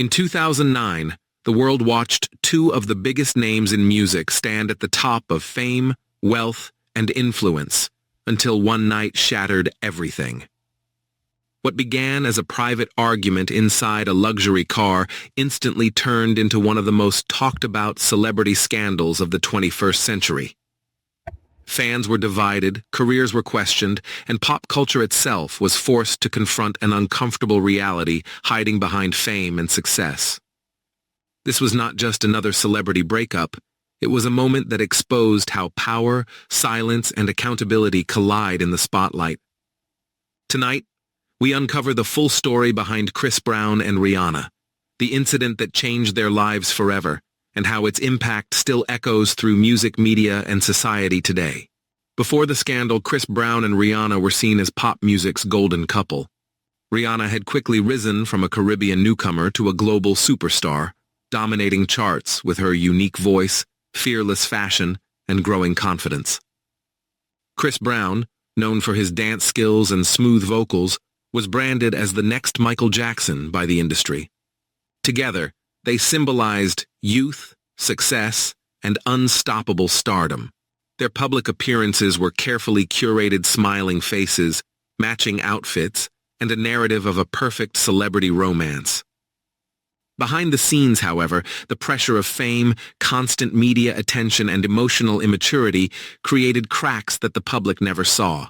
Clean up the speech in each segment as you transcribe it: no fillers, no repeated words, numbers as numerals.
In 2009, the world watched two of the biggest names in music stand at the top of fame, wealth, and influence, until one night shattered everything. What began as a private argument inside a luxury car instantly turned into one of the most talked-about celebrity scandals of the 21st century. Fans were divided, careers were questioned, and pop culture itself was forced to confront an uncomfortable reality hiding behind fame and success. This was not just another celebrity breakup. It was a moment that exposed how power, silence, and accountability collide in the spotlight. Tonight, we uncover the full story behind Chris Brown and Rihanna, the incident that changed their lives forever, and how its impact still echoes through music, media, and society today. Before the scandal, Chris Brown and Rihanna were seen as pop music's golden couple. Rihanna had quickly risen from a Caribbean newcomer to a global superstar, dominating charts with her unique voice, fearless fashion, and growing confidence. Chris Brown, known for his dance skills and smooth vocals, was branded as the next Michael Jackson by the industry. Together, they symbolized youth, success, and unstoppable stardom. Their public appearances were carefully curated smiling faces, matching outfits, and a narrative of a perfect celebrity romance. Behind the scenes, however, the pressure of fame, constant media attention, and emotional immaturity created cracks that the public never saw.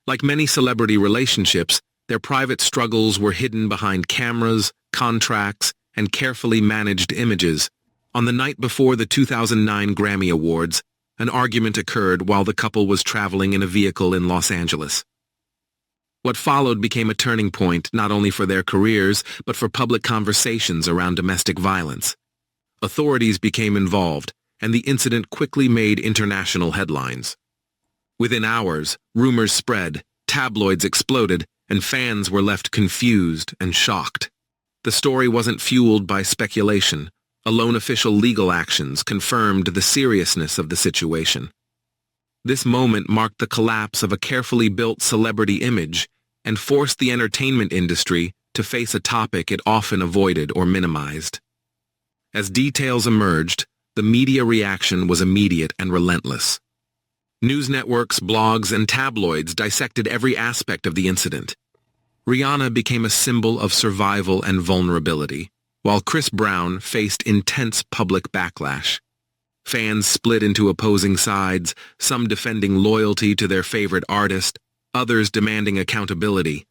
Like many celebrity relationships, their private struggles were hidden behind cameras, contracts, and carefully managed images. On the night before the 2009 Grammy Awards, an argument occurred while the couple was traveling in a vehicle in Los Angeles. What followed became a turning point not only for their careers, but for public conversations around domestic violence. Authorities became involved, and the incident quickly made international headlines. Within hours, rumors spread, tabloids exploded, and fans were left confused and shocked. The story wasn't fueled by speculation. Alone official legal actions confirmed the seriousness of the situation. This moment marked the collapse of a carefully built celebrity image and forced the entertainment industry to face a topic it often avoided or minimized. As details emerged, the media reaction was immediate and relentless. News networks, blogs, and tabloids dissected every aspect of the incident. Rihanna became a symbol of survival and vulnerability, while Chris Brown faced intense public backlash. Fans split into opposing sides, some defending loyalty to their favorite artist, others demanding accountability.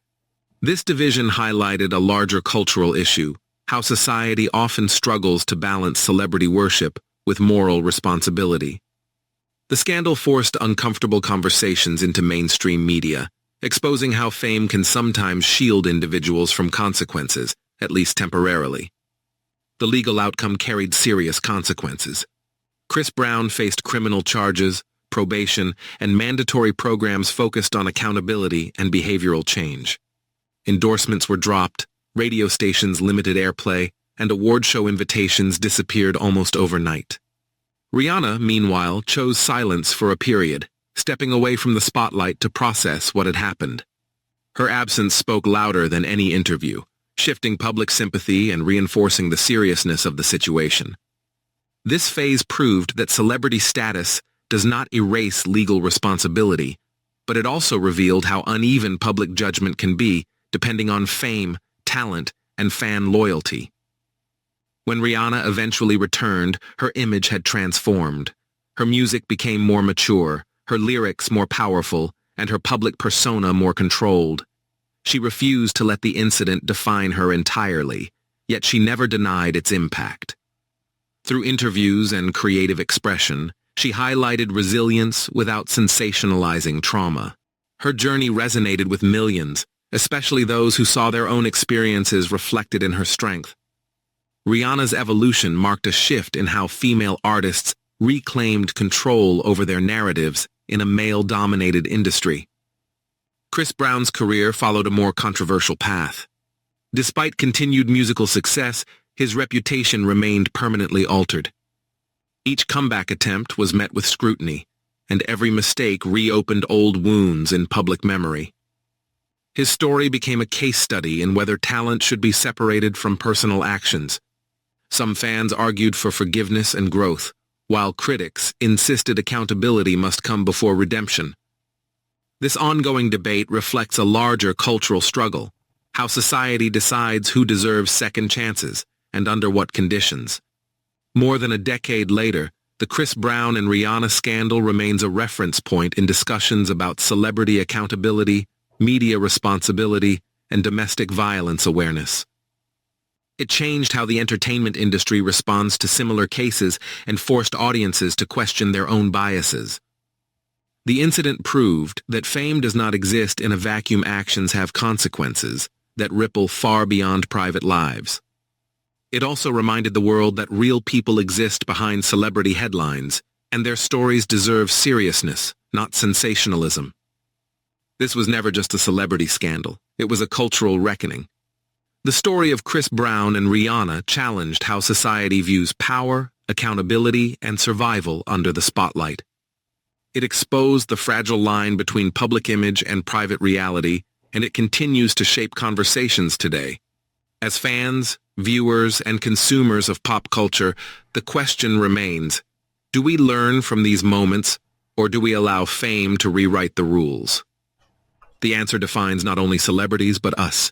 This division highlighted a larger cultural issue, how society often struggles to balance celebrity worship with moral responsibility. The scandal forced uncomfortable conversations into mainstream media, exposing how fame can sometimes shield individuals from consequences, at least temporarily. The legal outcome carried serious consequences. Chris Brown faced criminal charges, probation, and mandatory programs focused on accountability and behavioral change. Endorsements were dropped, radio stations limited airplay, and award show invitations disappeared almost overnight. Rihanna, meanwhile, chose silence for a period, stepping away from the spotlight to process what had happened. Her absence spoke louder than any interview, shifting public sympathy and reinforcing the seriousness of the situation. This phase proved that celebrity status does not erase legal responsibility, but it also revealed how uneven public judgment can be depending on fame, talent, and fan loyalty. When Rihanna eventually returned, her image had transformed. Her music became more mature, her lyrics more powerful, and her public persona more controlled. She refused to let the incident define her entirely, yet she never denied its impact. Through interviews and creative expression, she highlighted resilience without sensationalizing trauma. Her journey resonated with millions, especially those who saw their own experiences reflected in her strength. Rihanna's evolution marked a shift in how female artists reclaimed control over their narratives in a male-dominated industry. Chris Brown's career followed a more controversial path. Despite continued musical success, his reputation remained permanently altered. Each comeback attempt was met with scrutiny, and every mistake reopened old wounds in public memory. His story became a case study in whether talent should be separated from personal actions. Some fans argued for forgiveness and growth, while critics insisted accountability must come before redemption. This ongoing debate reflects a larger cultural struggle, how society decides who deserves second chances and under what conditions. More than a decade later, the Chris Brown and Rihanna scandal remains a reference point in discussions about celebrity accountability, media responsibility, and domestic violence awareness. It changed how the entertainment industry responds to similar cases and forced audiences to question their own biases. The incident proved that fame does not exist in a vacuum. Actions have consequences that ripple far beyond private lives. It also reminded the world that real people exist behind celebrity headlines, and their stories deserve seriousness, not sensationalism. This was never just a celebrity scandal. It was a cultural reckoning. The story of Chris Brown and Rihanna challenged how society views power, accountability, and survival under the spotlight. It exposed the fragile line between public image and private reality, and it continues to shape conversations today. As fans, viewers, and consumers of pop culture, the question remains, do we learn from these moments, or do we allow fame to rewrite the rules? The answer defines not only celebrities but us.